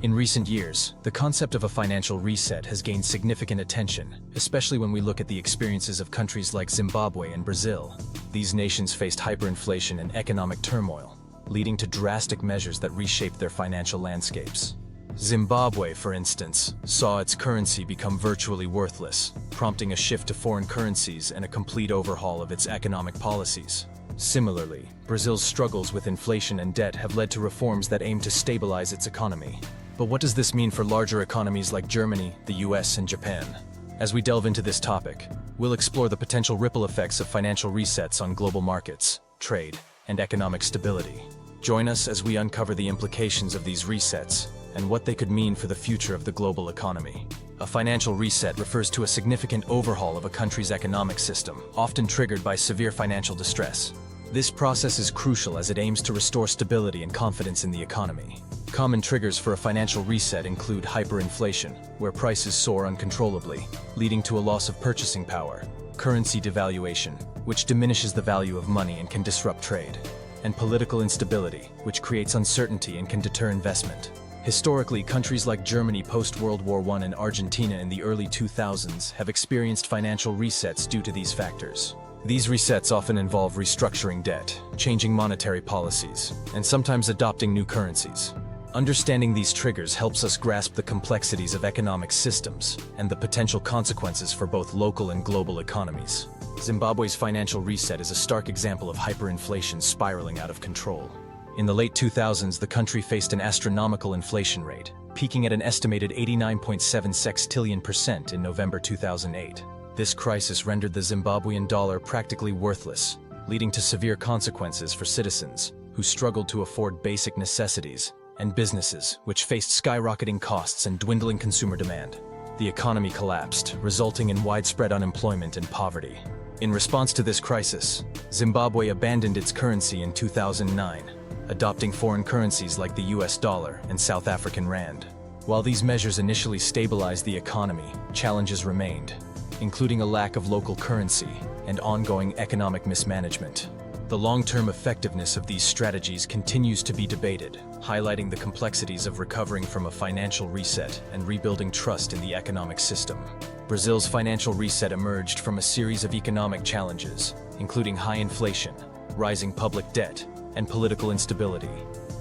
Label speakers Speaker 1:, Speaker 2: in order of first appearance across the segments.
Speaker 1: In recent years, the concept of a financial reset has gained significant attention, especially when we look at the experiences of countries like Zimbabwe and Brazil. These nations faced hyperinflation and economic turmoil, leading to drastic measures that reshaped their financial landscapes. Zimbabwe, for instance, saw its currency become virtually worthless, prompting a shift to foreign currencies and a complete overhaul of its economic policies. Similarly, Brazil's struggles with inflation and debt have led to reforms that aim to stabilize its economy. But what does this mean for larger economies like Germany, the US, and Japan? As we delve into this topic, we'll explore the potential ripple effects of financial resets on global markets, trade, and economic stability. Join us as we uncover the implications of these resets and what they could mean for the future of the global economy. A financial reset refers to a significant overhaul of a country's economic system, often triggered by severe financial distress. This process is crucial as it aims to restore stability and confidence in the economy. Common triggers for a financial reset include hyperinflation, where prices soar uncontrollably, leading to a loss of purchasing power; currency devaluation, which diminishes the value of money and can disrupt trade; and political instability, which creates uncertainty and can deter investment. Historically, countries like Germany post-World War I and Argentina in the early 2000s have experienced financial resets due to these factors. These resets often involve restructuring debt, changing monetary policies, and sometimes adopting new currencies. Understanding these triggers helps us grasp the complexities of economic systems and the potential consequences for both local and global economies. Zimbabwe's financial reset is a stark example of hyperinflation spiraling out of control. In the late 2000s, the country faced an astronomical inflation rate, peaking at an estimated 89.7 sextillion% in November 2008. This crisis rendered the Zimbabwean dollar practically worthless, leading to severe consequences for citizens who struggled to afford basic necessities, and businesses which faced skyrocketing costs and dwindling consumer demand. The economy collapsed, resulting in widespread unemployment and poverty. In response to this crisis, Zimbabwe abandoned its currency in 2009, adopting foreign currencies like the US dollar and South African rand. While these measures initially stabilized the economy, challenges remained, including a lack of local currency and ongoing economic mismanagement. The long-term effectiveness of these strategies continues to be debated, highlighting the complexities of recovering from a financial reset and rebuilding trust in the economic system. Brazil's financial reset emerged from a series of economic challenges, including high inflation, rising public debt, and political instability.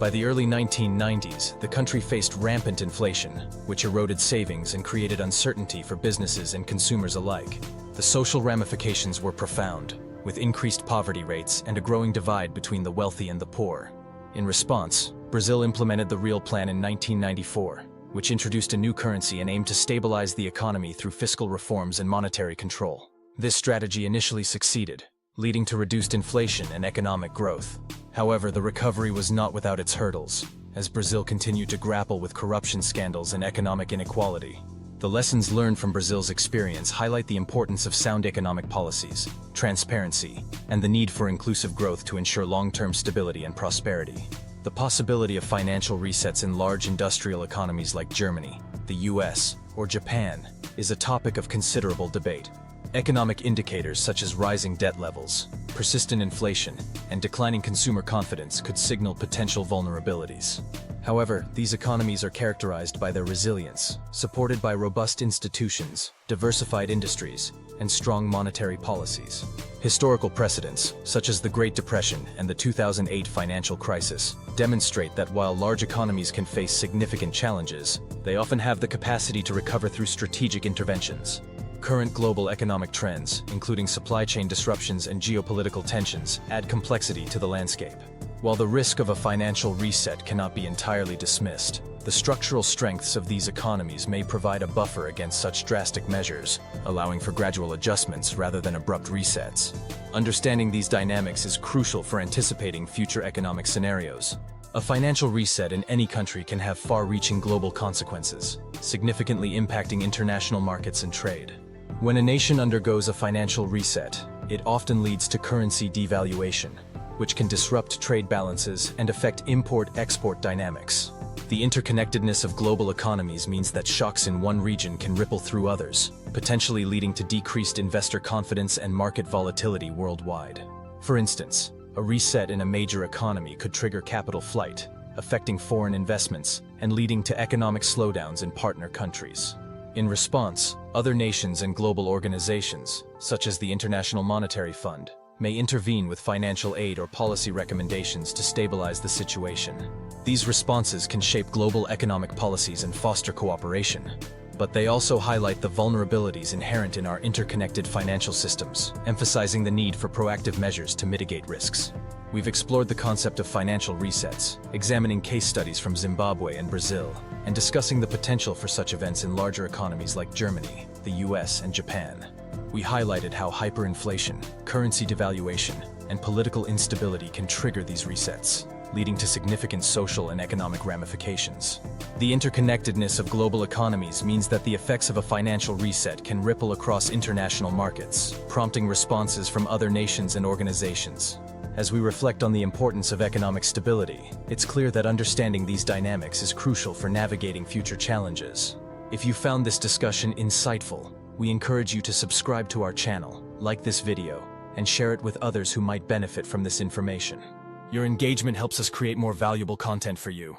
Speaker 1: By the early 1990s, the country faced rampant inflation, which eroded savings and created uncertainty for businesses and consumers alike. The social ramifications were profound, with increased poverty rates and a growing divide between the wealthy and the poor. In response, Brazil implemented the Real Plan in 1994, which introduced a new currency and aimed to stabilize the economy through fiscal reforms and monetary control. This strategy initially succeeded, leading to reduced inflation and economic growth. However, the recovery was not without its hurdles, as Brazil continued to grapple with corruption scandals and economic inequality. The lessons learned from Brazil's experience highlight the importance of sound economic policies, transparency, and the need for inclusive growth to ensure long-term stability and prosperity. The possibility of financial resets in large industrial economies like Germany, the US, or Japan is a topic of considerable debate. Economic indicators such as rising debt levels, persistent inflation, and declining consumer confidence could signal potential vulnerabilities. However, these economies are characterized by their resilience, supported by robust institutions, diversified industries, and strong monetary policies. Historical precedents, such as the Great Depression and the 2008 financial crisis, demonstrate that while large economies can face significant challenges, they often have the capacity to recover through strategic interventions. Current global economic trends, including supply chain disruptions and geopolitical tensions, add complexity to the landscape. While the risk of a financial reset cannot be entirely dismissed, the structural strengths of these economies may provide a buffer against such drastic measures, allowing for gradual adjustments rather than abrupt resets. Understanding these dynamics is crucial for anticipating future economic scenarios. A financial reset in any country can have far-reaching global consequences, significantly impacting international markets and trade. When a nation undergoes a financial reset, it often leads to currency devaluation, which can disrupt trade balances and affect import-export dynamics. The interconnectedness of global economies means that shocks in one region can ripple through others, potentially leading to decreased investor confidence and market volatility worldwide. For instance, a reset in a major economy could trigger capital flight, affecting foreign investments and leading to economic slowdowns in partner countries. In response, other nations and global organizations, such as the International Monetary Fund, may intervene with financial aid or policy recommendations to stabilize the situation. These responses can shape global economic policies and foster cooperation, but they also highlight the vulnerabilities inherent in our interconnected financial systems, emphasizing the need for proactive measures to mitigate risks. We've explored the concept of financial resets, examining case studies from Zimbabwe and Brazil, and discussing the potential for such events in larger economies like Germany, the US, and Japan. We highlighted how hyperinflation, currency devaluation, and political instability can trigger these resets, leading to significant social and economic ramifications. The interconnectedness of global economies means that the effects of a financial reset can ripple across international markets, prompting responses from other nations and organizations. As we reflect on the importance of economic stability, it's clear that understanding these dynamics is crucial for navigating future challenges. If you found this discussion insightful, we encourage you to subscribe to our channel, like this video, and share it with others who might benefit from this information. Your engagement helps us create more valuable content for you.